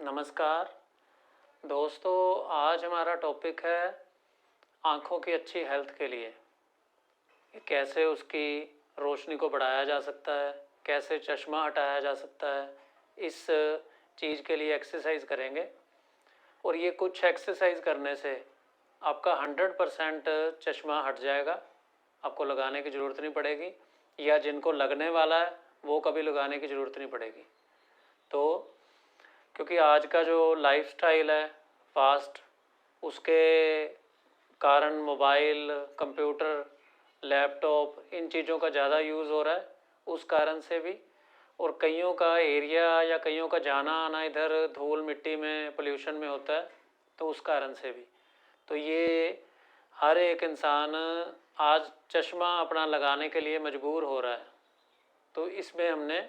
नमस्कार दोस्तों, आज हमारा टॉपिक है आँखों की अच्छी हेल्थ के लिए कि कैसे उसकी रोशनी को बढ़ाया जा सकता है, कैसे चश्मा हटाया जा सकता है। इस चीज़ के लिए एक्सरसाइज करेंगे और ये कुछ एक्सरसाइज करने से आपका 100% चश्मा हट जाएगा, आपको लगाने की ज़रूरत नहीं पड़ेगी, या जिनको लगने वाला है वो कभी लगाने की ज़रूरत नहीं पड़ेगी। तो क्योंकि आज का जो लाइफस्टाइल है फास्ट, उसके कारण मोबाइल, कंप्यूटर, लैपटॉप, इन चीज़ों का ज़्यादा यूज़ हो रहा है, उस कारण से भी। और कईयों का एरिया या कईयों का जाना आना इधर धूल मिट्टी में, पोल्यूशन में होता है, तो उस कारण से भी। तो ये हर एक इंसान आज चश्मा अपना लगाने के लिए मजबूर हो रहा है। तो इसमें हमने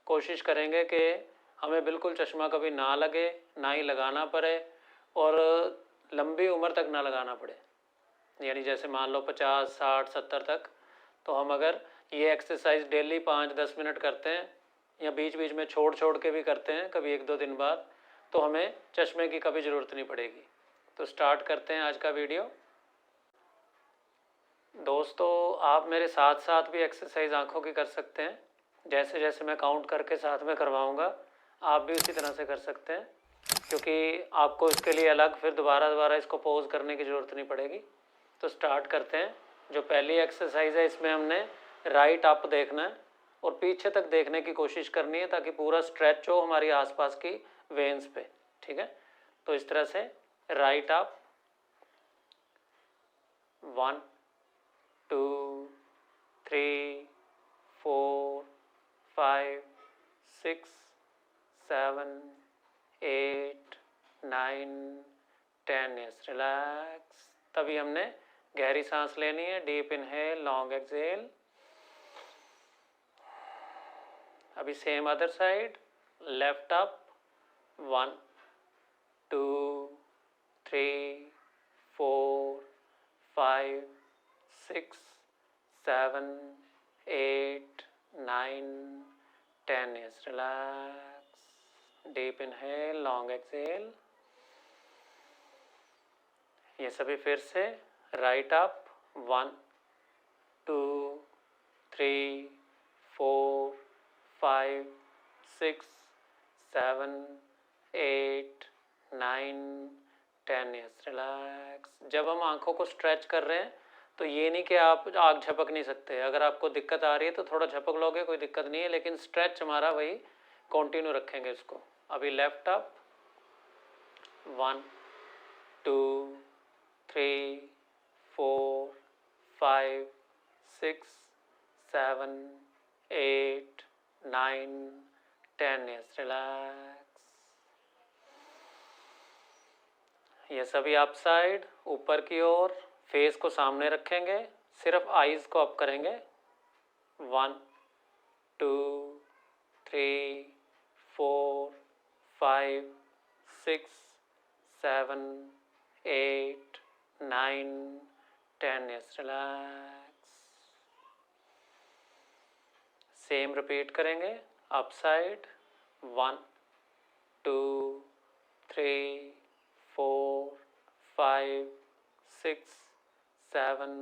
कोशिश करेंगे कि हमें बिल्कुल चश्मा कभी ना लगे, ना ही लगाना पड़े, और लंबी उम्र तक ना लगाना पड़े। यानी जैसे मान लो 50, 60, 70 तक। तो हम अगर ये एक्सरसाइज डेली 5-10 मिनट करते हैं, या बीच बीच में छोड़ छोड़ के भी करते हैं कभी 1-2 दिन बाद, तो हमें चश्मे की कभी ज़रूरत नहीं पड़ेगी। तो स्टार्ट करते हैं आज का वीडियो। दोस्तों, आप मेरे साथ साथ भी एक्सरसाइज आँखों की कर सकते हैं। जैसे जैसे मैं काउंट करके साथ में करवाऊँगा, आप भी उसी तरह से कर सकते हैं, क्योंकि आपको इसके लिए अलग फिर दोबारा इसको पॉज करने की ज़रूरत नहीं पड़ेगी। तो स्टार्ट करते हैं। जो पहली एक्सरसाइज है, इसमें हमने राइट अप देखना है और पीछे तक देखने की कोशिश करनी है, ताकि पूरा स्ट्रेच हो हमारी आसपास की वेन्स पे। ठीक है, तो इस तरह से राइट अप, 1 2 3 4 5 6 7 8 9 10। Yes, relax. तभी हमने गहरी सांस लेनी है, डीप इनहेल, लॉन्ग एक्सहेल। अभी same other side, left up, 1 2 3 4 5 6 7 8 9 10। Yes, relax. Deep inhale, long exhale. ये सभी फिर से राइट अप, 1 2 3 4 5 6 7 8 9 10। Yes, relax. जब हम आंखों को स्ट्रेच कर रहे हैं, तो ये नहीं कि आप आँख झपक नहीं सकते। अगर आपको दिक्कत आ रही है तो थोड़ा झपक लोगे, कोई दिक्कत नहीं है, लेकिन स्ट्रेच हमारा वही कंटिन्यू रखेंगे इसको। अभी लेफ्ट अप, 1 2 3 4 5 6 7 8 9 10। Yes, relax. ये सभी अप साइड, ऊपर की ओर, फेस को सामने रखेंगे, सिर्फ आईज को अप करेंगे। 1 2 3 4 5 6 7 8 9 10। Yes, relax. सेम रिपीट करेंगे, अप साइड, 1 2 3 4 5 6 7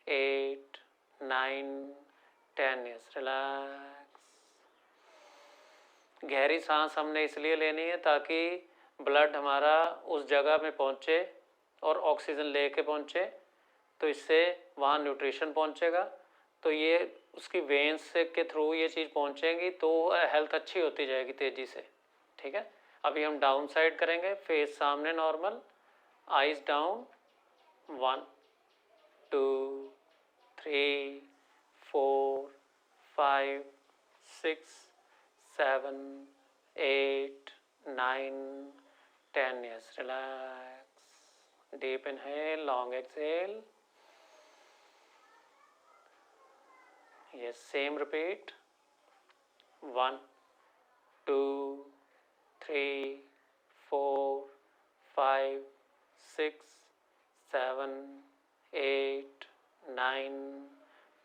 8 9 10। Yes, relax. गहरी सांस हमने इसलिए लेनी है ताकि ब्लड हमारा उस जगह में पहुंचे और ऑक्सीजन लेके पहुंचे, तो इससे वहाँ न्यूट्रिशन पहुंचेगा, तो ये उसकी वेन्स के थ्रू ये चीज़ पहुंचेंगी, तो हेल्थ अच्छी होती जाएगी तेज़ी से। ठीक है, अभी हम डाउन साइड करेंगे, फेस सामने normal, eyes down, 1 2 3 4 5 6 7 8 9 10। Yes, relax. Deep inhale, long exhale. Yes, same repeat. 1 2 3 4 5 6 7 8 9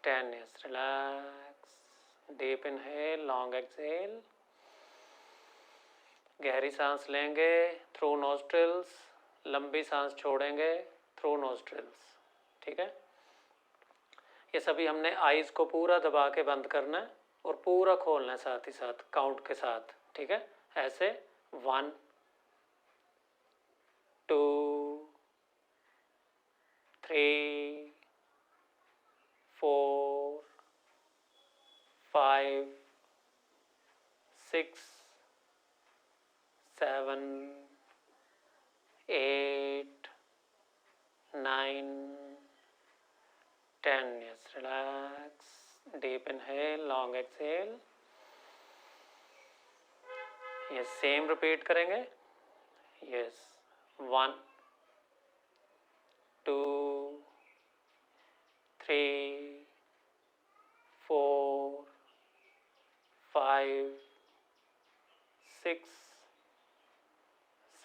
10। Yes, relax. Deep inhale, long exhale. गहरी सांस लेंगे थ्रू नोस्ट्रिल्स, लंबी सांस छोड़ेंगे थ्रू नोस्ट्रिल्स। ठीक है, ये सभी हमने आईज को पूरा दबा के बंद करना है और पूरा खोलना है साथ ही साथ काउंट के साथ। ठीक है, ऐसे 1 2 3 4 5 6 7 8 9 10। Yes, relax. Deep inhale, long exhale. Yes, same repeat करेंगे। Yes, 1 2 3 4 5 6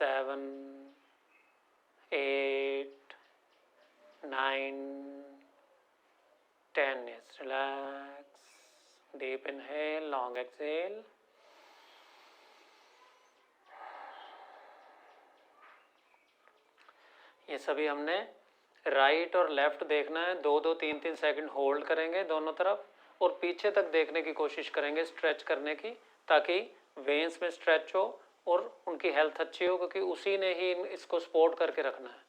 7 8 9 10। Yes, relax. Deep inhale, long exhale. ये सभी हमने राइट और लेफ्ट देखना है। 2-2 3-3 सेकंड होल्ड करेंगे दोनों तरफ और पीछे तक देखने की कोशिश करेंगे, स्ट्रेच करने की, ताकि वेन्स में स्ट्रेच हो और उनकी हेल्थ अच्छी हो, क्योंकि उसी ने ही इसको सपोर्ट करके रखना है।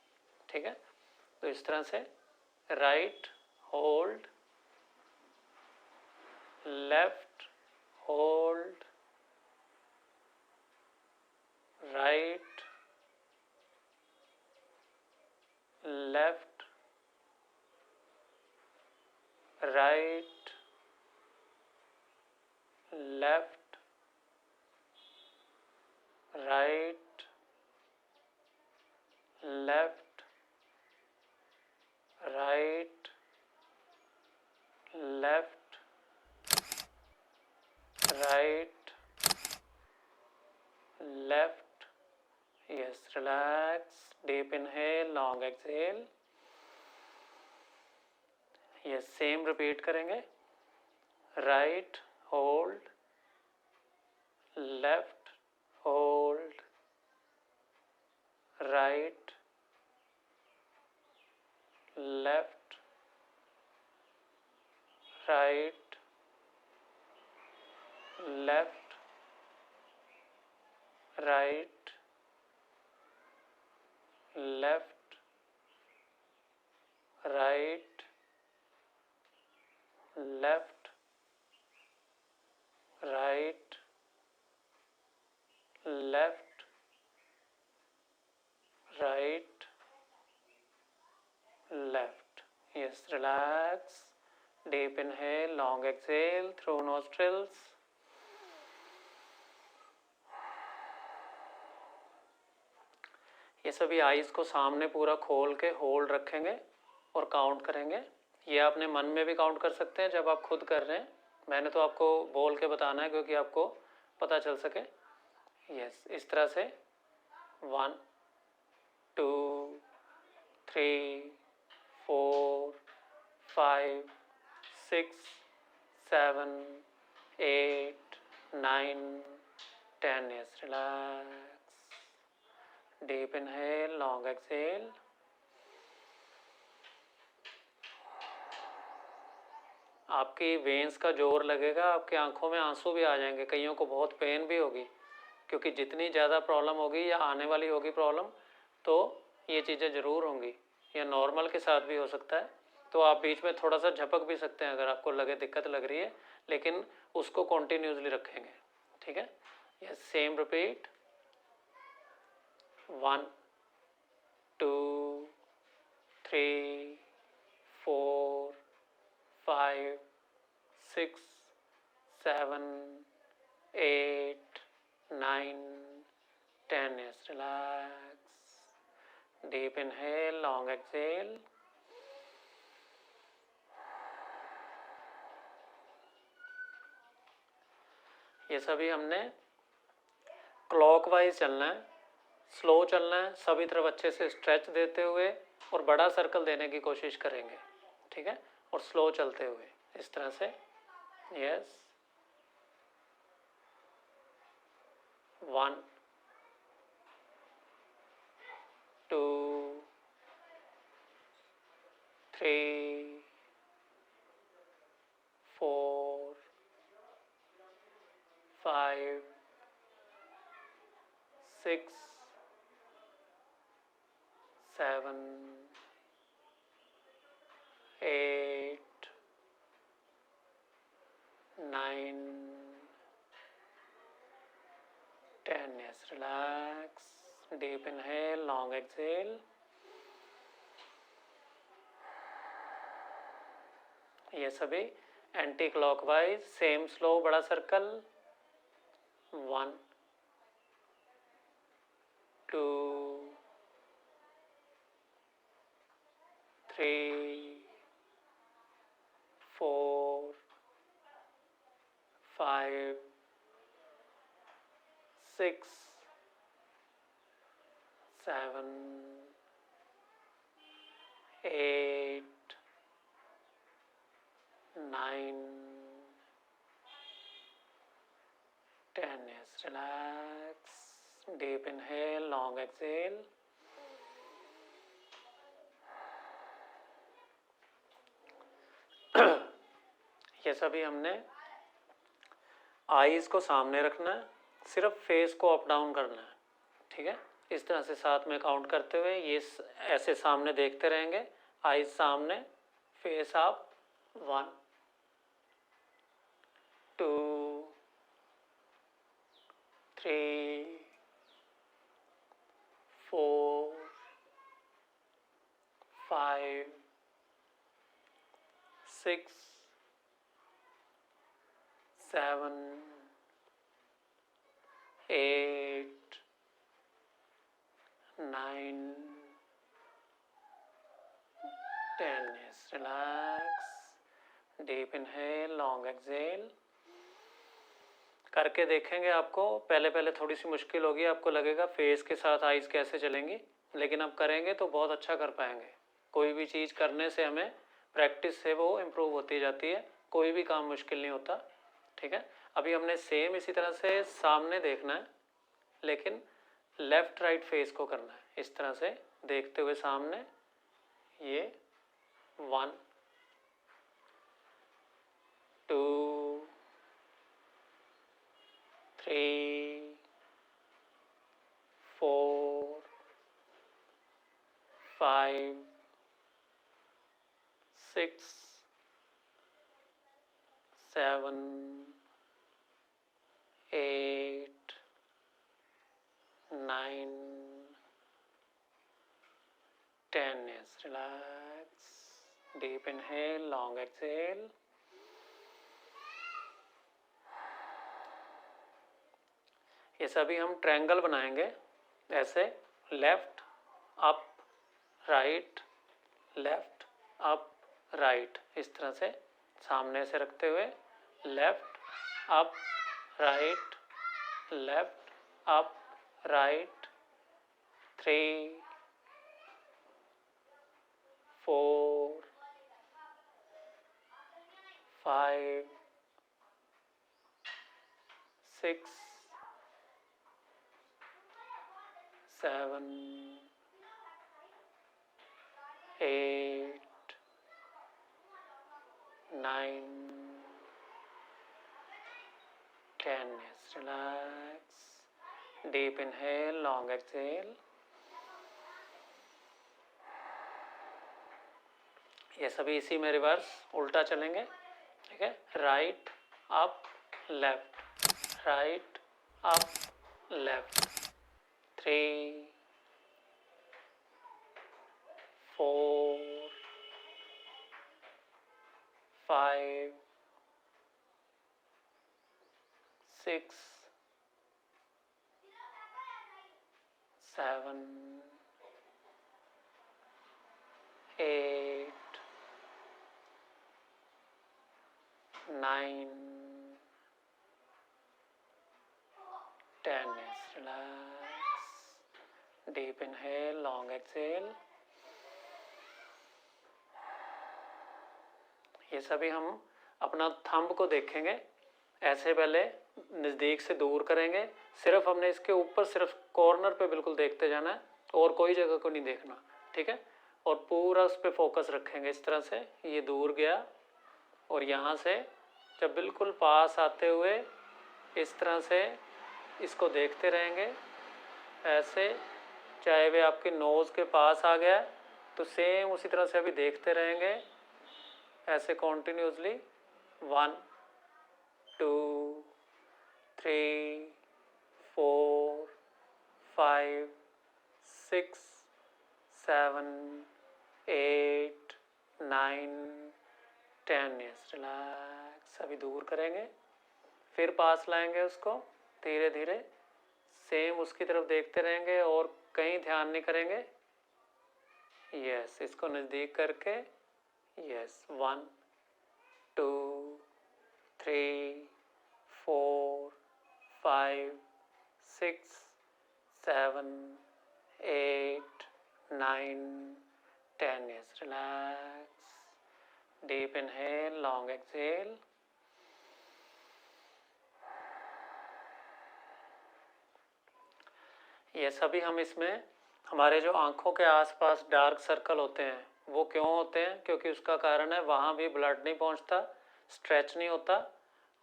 ठीक है, तो इस तरह से right hold, left hold, right left right left right left right left right left. Yes, relax, deep inhale, long exhale. Yes, same repeat करेंगे। Right hold, left hold, right left right left right left right left right left right left. Yes, relax. Deep inhale, long exhale through nostrils. ये सभी eyes को सामने पूरा खोल के hold रखेंगे और काउंट करेंगे। ये आपने मन में भी काउंट कर सकते हैं जब आप खुद कर रहे हैं। मैंने तो आपको बोल के बताना है क्योंकि आपको पता चल सके। यस, इस तरह से 1 2 3 4 5 6 7 8 9 10। Yes, relax. Deep inhale, long exhale. आपकी वेन्स का जोर लगेगा, आपकी आंखों में आंसू भी आ जाएंगे, कईयों को बहुत पेन भी होगी, क्योंकि जितनी ज़्यादा प्रॉब्लम होगी या आने वाली होगी प्रॉब्लम, तो ये चीज़ें ज़रूर होंगी, या नॉर्मल के साथ भी हो सकता है। तो आप बीच में थोड़ा सा झपक भी सकते हैं अगर आपको लगे दिक्कत लग रही है, लेकिन उसको कॉन्टीन्यूसली रखेंगे। ठीक है, ये same repeat. 1 2 3 4 5 6 7 8 9 10। Yes, relax. Deep inhale, long exhale. ये सभी हमने क्लॉकवाइज चलना है, स्लो चलना है, सभी तरफ अच्छे से स्ट्रेच देते हुए और बड़ा सर्कल देने की कोशिश करेंगे। ठीक है, और स्लो चलते हुए इस तरह से। Yes, 1 6 7 8 9 10. Yes, relax. Deep inhale, long exhale. ये सभी एंटी क्लॉकवाइज, सेम स्लो बड़ा circle. 1 2 3 4 5 6 7 8 9 10. Yes, relax. Deep inhale, long exhale. ये सभी हमने आईज को सामने रखना है, सिर्फ फेस को अप डाउन करना है. ठीक है, इस तरह से साथ में काउंट करते हुए ये ऐसे सामने देखते रहेंगे. आईज सामने, face up. 1 2 3 4 5 6 7 8 9 10. Yes, relax. Deep inhale, long exhale. करके देखेंगे. आपको पहले थोड़ी सी मुश्किल होगी, आपको लगेगा फेस के साथ आइज कैसे चलेंगी, लेकिन अब करेंगे तो बहुत अच्छा कर पाएंगे. कोई भी चीज़ करने से हमें प्रैक्टिस से वो इम्प्रूव होती जाती है. कोई भी काम मुश्किल नहीं होता. ठीक है, अभी हमने सेम इसी तरह से सामने देखना है, लेकिन लेफ्ट राइट फेस को करना है. इस तरह से देखते हुए सामने. ये 1 2 3 4 5 6 7 8 9 10. Yes, relax. Deep inhale, long exhale. ये सभी हम ट्रायंगल बनाएंगे ऐसे. Left up right, left up right, इस तरह से सामने से रखते हुए. Left up right, left up right. 3 4 5 6 7 8 9 10. Yes, relax. Deep inhale, long exhale. ये सभी इसी में रिवर्स उल्टा चलेंगे. ठीक है, right up left, right up left. 3 4 5 6 7 8 9 10. Yes, relax. Deep inhale, long exhale. ये सभी हम अपना थंब को देखेंगे. ऐसे पहले नज़दीक से दूर करेंगे. सिर्फ हमने इसके ऊपर सिर्फ कॉर्नर पे बिल्कुल देखते जाना है, और कोई जगह को नहीं देखना. ठीक है, और पूरा उस पर फोकस रखेंगे. इस तरह से ये दूर गया, और यहाँ से जब बिल्कुल पास आते हुए इस तरह से इसको देखते रहेंगे. ऐसे, चाहे वे आपके नोज़ के पास आ गया तो सेम उसी तरह से अभी देखते रहेंगे ऐसे कॉन्टिन्यूसली। 1 2 3 4 5 6 7 8 9 10। Yes, relax. अभी दूर करेंगे, फिर पास लाएंगे उसको धीरे धीरे, सेम उसकी तरफ देखते रहेंगे और कहीं ध्यान नहीं करेंगे। यस, इसको नज़दीक करके। Yes, 1 2 3 4 5 6 7 8 9 10। Yes, relax. Deep inhale, long exhale. Yes, अभी हम इसमें हमारे जो आँखों के आसपास डार्क सर्कल होते हैं वो क्यों होते हैं? क्योंकि उसका कारण है वहाँ भी ब्लड नहीं पहुँचता, स्ट्रेच नहीं होता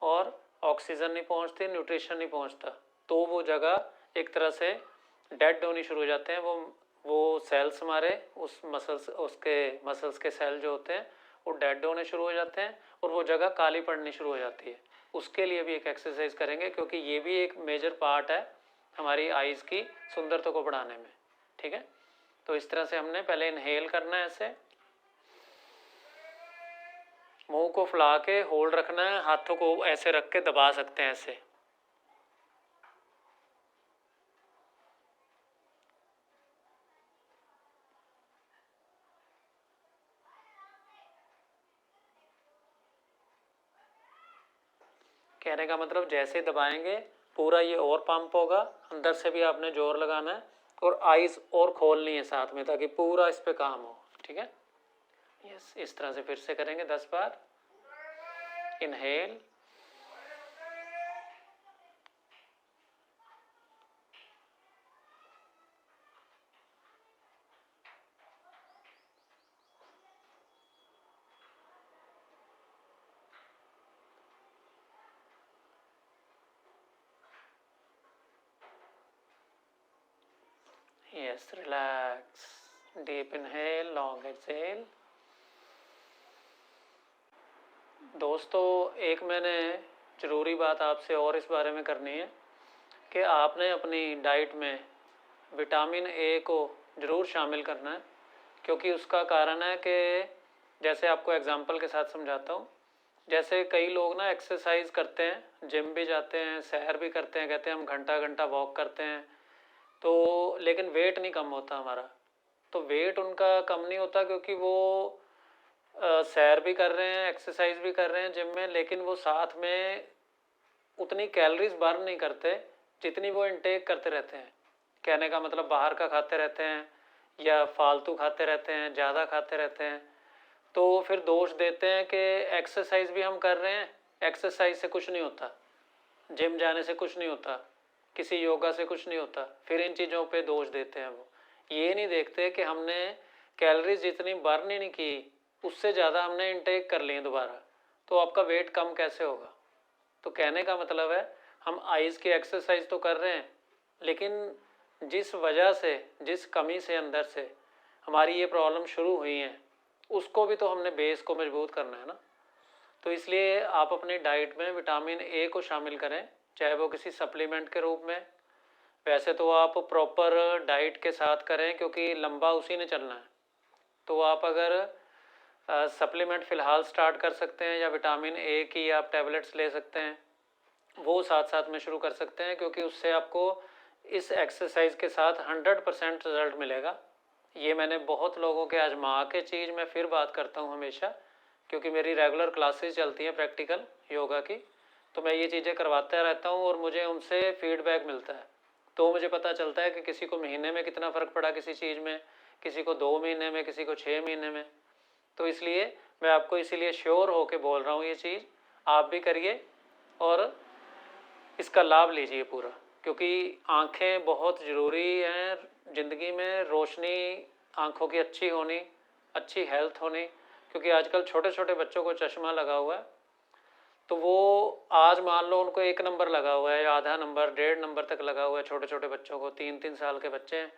और ऑक्सीजन नहीं पहुँचती, न्यूट्रिशन नहीं पहुँचता, तो वो जगह एक तरह से डेड होनी शुरू हो जाते हैं। वो सेल्स हमारे उस मसल्स के सेल जो होते हैं वो डेड होने शुरू हो जाते हैं और वो जगह काली पड़नी शुरू हो जाती है। उसके लिए भी एक एक्सरसाइज करेंगे क्योंकि ये भी एक मेजर पार्ट है हमारी आइज़ की सुंदरता को बढ़ाने में। ठीक है, तो इस तरह से हमने पहले इनहेल करना है, ऐसे मुंह को फुला के होल्ड रखना है, हाथों को ऐसे रख के दबा सकते हैं ऐसे। कहने का मतलब जैसे दबाएंगे पूरा ये और पंप होगा, अंदर से भी आपने जोर लगाना है और आइज और खोलनी है साथ में ताकि पूरा इस पे काम हो। ठीक है, यस, इस तरह से फिर से करेंगे 10 बार। Inhale, yes, relax. Deep inhale, long exhale. दोस्तों, एक मैंने ज़रूरी बात आपसे और इस बारे में करनी है कि आपने अपनी डाइट में विटामिन ए को ज़रूर शामिल करना है, क्योंकि उसका कारण है कि जैसे आपको एग्जांपल के साथ समझाता हूँ। जैसे कई लोग ना एक्सरसाइज करते हैं, जिम भी जाते हैं, सैर भी करते हैं, कहते हैं हम घंटा घंटा वॉक करते हैं, तो लेकिन वेट नहीं कम होता हमारा। तो वेट उनका कम नहीं होता क्योंकि वो सैर भी कर रहे हैं, एक्सरसाइज भी कर रहे हैं जिम में, लेकिन वो साथ में उतनी कैलोरीज बर्न नहीं करते जितनी वो इनटेक करते रहते हैं। कहने का मतलब बाहर का खाते रहते हैं या फालतू खाते रहते हैं, ज़्यादा खाते रहते हैं, तो फिर दोष देते हैं कि एक्सरसाइज भी हम कर रहे हैं, एक्सरसाइज से कुछ नहीं होता, जिम जाने से कुछ नहीं होता, किसी योगा से कुछ नहीं होता, फिर इन चीज़ों पे दोष देते हैं। वो ये नहीं देखते कि हमने कैलोरीज जितनी बर्न ही नहीं की उससे ज़्यादा हमने इनटेक कर लिए दोबारा, तो आपका वेट कम कैसे होगा? तो कहने का मतलब है हम आइज़ की एक्सरसाइज तो कर रहे हैं, लेकिन जिस वजह से, जिस कमी से अंदर से हमारी ये प्रॉब्लम शुरू हुई है, उसको भी तो हमने बेस को मजबूत करना है ना। तो इसलिए आप अपनी डाइट में विटामिन ए को शामिल करें, चाहे वो किसी सप्लीमेंट के रूप में। वैसे तो आप प्रॉपर डाइट के साथ करें क्योंकि लंबा उसी ने चलना है, तो आप अगर सप्लीमेंट फ़िलहाल स्टार्ट कर सकते हैं या विटामिन ए की आप टैबलेट्स ले सकते हैं, वो साथ साथ में शुरू कर सकते हैं, क्योंकि उससे आपको इस एक्सरसाइज के साथ 100% रिजल्ट मिलेगा। ये मैंने बहुत लोगों के आजमा के चीज़ मैं फिर बात करता हूँ हमेशा, क्योंकि मेरी रेगुलर क्लासेस चलती हैं प्रैक्टिकल योगा की, तो मैं ये चीज़ें करवाता रहता हूँ और मुझे उनसे फीडबैक मिलता है, तो मुझे पता चलता है कि किसी को महीने में कितना फ़र्क पड़ा किसी चीज़ में, किसी को 2 महीने में, किसी को 6 महीने में। तो इसलिए मैं आपको इसीलिए श्योर होके बोल रहा हूँ, ये चीज़ आप भी करिए और इसका लाभ लीजिए पूरा, क्योंकि आँखें बहुत ज़रूरी हैं ज़िंदगी में। रोशनी आँखों की अच्छी होनी, अच्छी हेल्थ होनी, क्योंकि आजकल छोटे छोटे बच्चों को चश्मा लगा हुआ है, तो वो आज मान लो उनको 1 नंबर लगा हुआ है, आधा नंबर, 1.5 नंबर तक लगा हुआ है, छोटे छोटे बच्चों को, 3-3 साल के बच्चे हैं,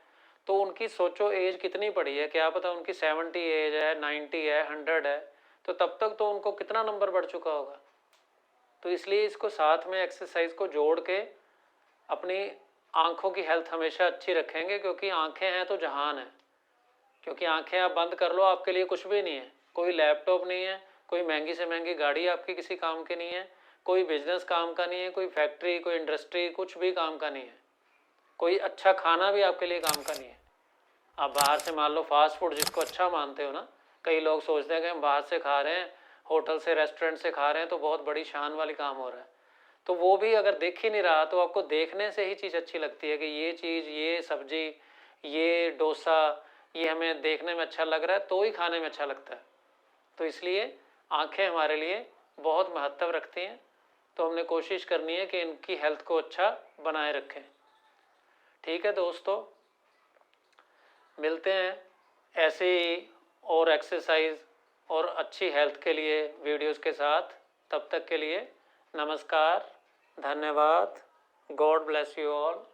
तो उनकी सोचो एज कितनी पड़ी है, क्या पता उनकी 70 एज है, 90 है, 100 है, तो तब तक तो उनको कितना नंबर बढ़ चुका होगा। तो इसलिए इसको साथ में एक्सरसाइज को जोड़ के अपनी आंखों की हेल्थ हमेशा अच्छी रखेंगे, क्योंकि आंखें हैं तो जहान है। क्योंकि आंखें आप बंद कर लो, आपके लिए कुछ भी नहीं है, कोई लैपटॉप नहीं है, कोई महंगी से महंगी गाड़ी आपकी किसी काम की नहीं है, कोई बिजनेस काम का नहीं है, कोई फैक्ट्री, कोई इंडस्ट्री, कुछ भी काम का नहीं है, कोई अच्छा खाना भी आपके लिए काम का नहीं है। आप बाहर से मान लो फास्ट फूड जिसको अच्छा मानते हो ना, कई लोग सोचते हैं कि हम बाहर से खा रहे हैं, होटल से, रेस्टोरेंट से खा रहे हैं, तो बहुत बड़ी शान वाली काम हो रहा है। तो वो भी अगर दिख ही नहीं रहा, तो आपको देखने से ही चीज़ अच्छी लगती है कि ये चीज़, ये सब्जी, ये डोसा, ये हमें देखने में अच्छा लग रहा है, तो ही खाने में अच्छा लगता है। तो इसलिए आंखें हमारे लिए बहुत महत्व रखती हैं, तो हमने कोशिश करनी है कि इनकी हेल्थ को अच्छा बनाए रखें। ठीक है दोस्तों, मिलते हैं ऐसे ही और एक्सरसाइज और अच्छी हेल्थ के लिए वीडियोस के साथ। तब तक के लिए नमस्कार, धन्यवाद, गॉड ब्लेस यू ऑल।